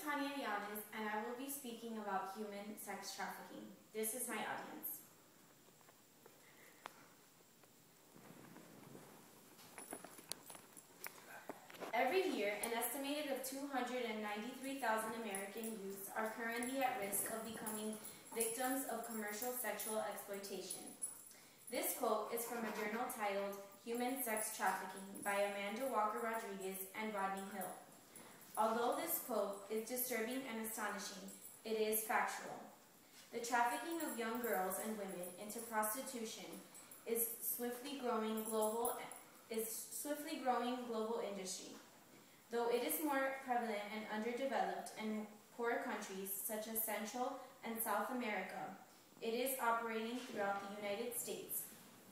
Tania Llanes, and I will be speaking about human sex trafficking. This is my audience. Every year, an estimated of 293,000 American youths are currently at risk of becoming victims of commercial sexual exploitation. This quote is from a journal titled Human Sex Trafficking by Amanda Walker Rodriguez and Rodney Hill. Although this quote is disturbing and astonishing, it is factual. The trafficking of young girls and women into prostitution is swiftly growing global industry. Though it is more prevalent and underdeveloped in poorer countries such as Central and South America, it is operating throughout the United States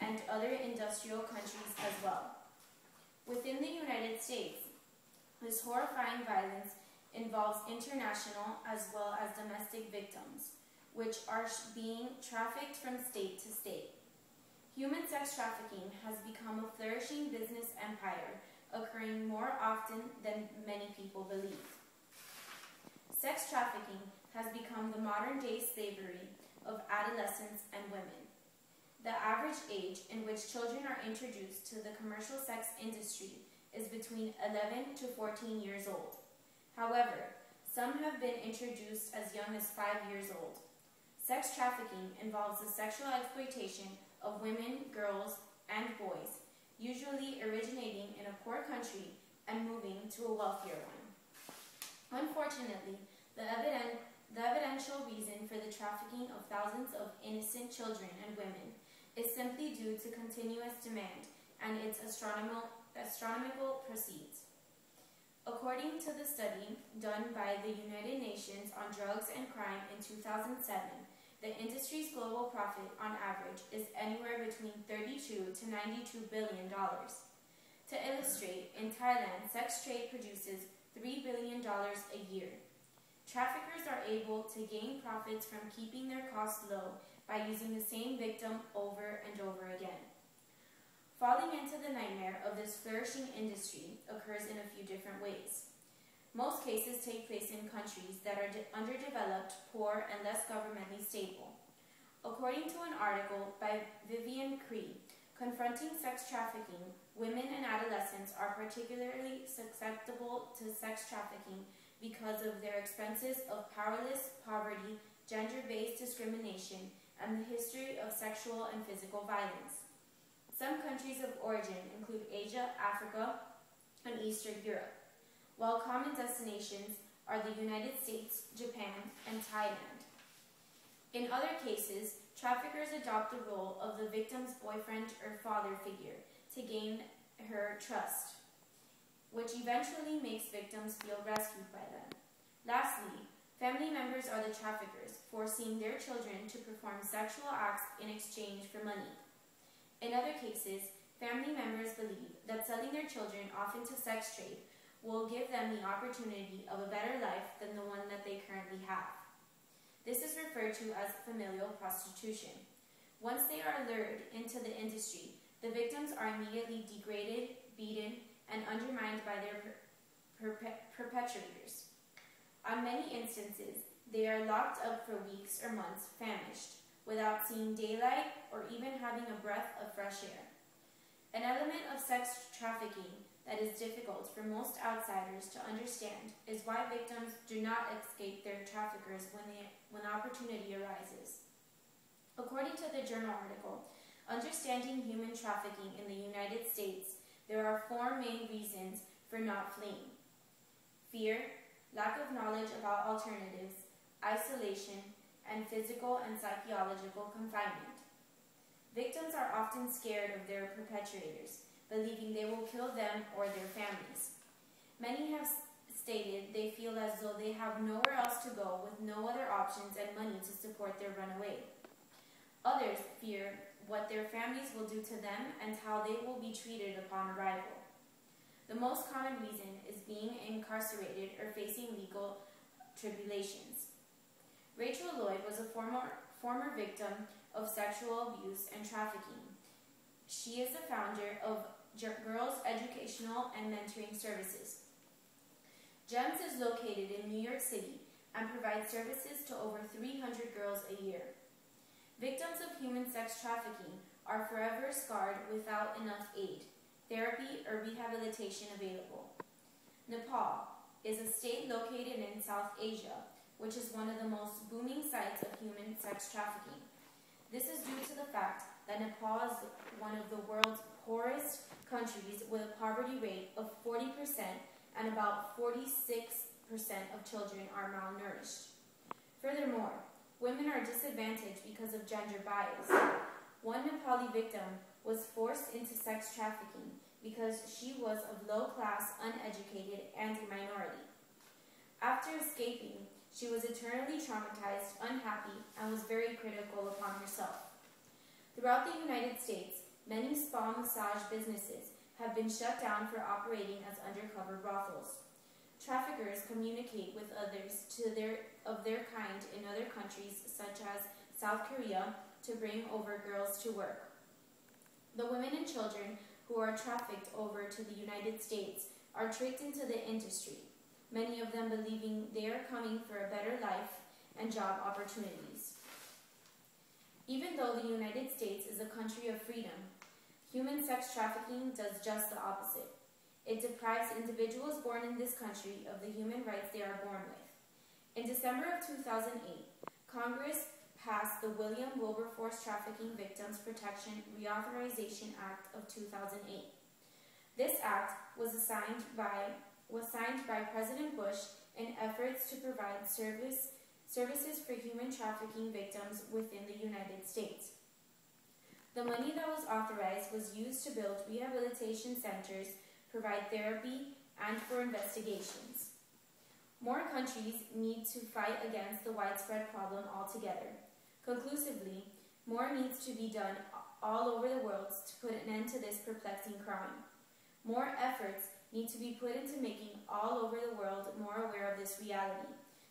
and other industrial countries as well. Within the United States, this horrifying violence involves international as well as domestic victims, which are being trafficked from state to state. Human sex trafficking has become a flourishing business empire, occurring more often than many people believe. Sex trafficking has become the modern-day slavery of adolescents and women. The average age in which children are introduced to the commercial sex industry is between 11 to 14 years old. However, some have been introduced as young as 5 years old. Sex trafficking involves the sexual exploitation of women, girls, and boys, usually originating in a poor country and moving to a wealthier one. Unfortunately, the evidential reason for the trafficking of thousands of innocent children and women is simply due to continuous demand and its astronomical proceeds. According to the study done by the United Nations on Drugs and Crime in 2007, the industry's global profit on average is anywhere between $32 to $92 billion. To illustrate, in Thailand, sex trade produces $3 billion a year. Traffickers are able to gain profits from keeping their costs low by using the same victim over and over again. Falling into the nightmare of this flourishing industry occurs in a few different ways. Most cases take place in countries that are underdeveloped, poor, and less governmentally stable. According to an article by Vivian Cree, confronting sex trafficking, women and adolescents are particularly susceptible to sex trafficking because of their expenses of powerless, poverty, gender-based discrimination, and the history of sexual and physical violence. Some countries of origin include Asia, Africa, and Eastern Europe, while common destinations are the United States, Japan, and Thailand. In other cases, traffickers adopt the role of the victim's boyfriend or father figure to gain her trust, which eventually makes victims feel rescued by them. Lastly, family members are the traffickers, forcing their children to perform sexual acts in exchange for money. In other cases, family members believe that selling their children off into sex trade will give them the opportunity of a better life than the one that they currently have. This is referred to as familial prostitution. Once they are lured into the industry, the victims are immediately degraded, beaten, and undermined by their perpetrators. On many instances, they are locked up for weeks or months, famished, without seeing daylight or even having a breath of fresh air. An element of sex trafficking that is difficult for most outsiders to understand is why victims do not escape their traffickers when opportunity arises. According to the journal article, Understanding Human Trafficking in the United States, there are 4 main reasons for not fleeing: fear, lack of knowledge about alternatives, isolation, and physical and psychological confinement. Victims are often scared of their perpetrators, believing they will kill them or their families. Many have stated they feel as though they have nowhere else to go with no other options and money to support their runaway. Others fear what their families will do to them and how they will be treated upon arrival. The most common reason is being incarcerated or facing legal tribulations. Rachel Lloyd was a former victim of sexual abuse and trafficking. She is the founder of Girls Educational and Mentoring Services. GEMS is located in New York City and provides services to over 300 girls a year. Victims of human sex trafficking are forever scarred without enough aid, therapy, or rehabilitation available. Nepal is a state located in South Asia, which is one of the most booming sites of human sex trafficking. This is due to the fact that Nepal is one of the world's poorest countries with a poverty rate of 40% and about 46% of children are malnourished. Furthermore, women are disadvantaged because of gender bias. One Nepali victim was forced into sex trafficking because she was of low class, uneducated, and a minority. After escaping, she was eternally traumatized, unhappy, and was very critical upon herself. Throughout the United States, many spa massage businesses have been shut down for operating as undercover brothels. Traffickers communicate with others of their kind in other countries such as South Korea to bring over girls to work. The women and children who are trafficked over to the United States are tricked into the industry, many of them believing they are coming for a better life and job opportunities. Even though the United States is a country of freedom, human sex trafficking does just the opposite. It deprives individuals born in this country of the human rights they are born with. In December of 2008, Congress passed the William Wilberforce Trafficking Victims Protection Reauthorization Act of 2008. This act was signed by President Bush in efforts to provide services for human trafficking victims within the United States. The money that was authorized was used to build rehabilitation centers, provide therapy, and for investigations. More countries need to fight against the widespread problem altogether. Conclusively, more needs to be done all over the world to put an end to this perplexing crime. More efforts need to be put into making all over the world more aware of this reality.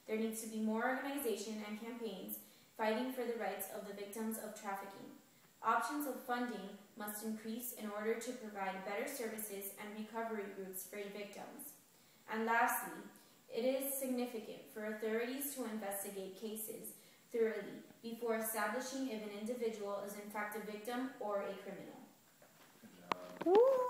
There needs to be more organization and campaigns fighting for the rights of the victims of trafficking. Options of funding must increase in order to provide better services and recovery routes for victims. And lastly, it is significant for authorities to investigate cases thoroughly before establishing if an individual is in fact a victim or a criminal. Good job.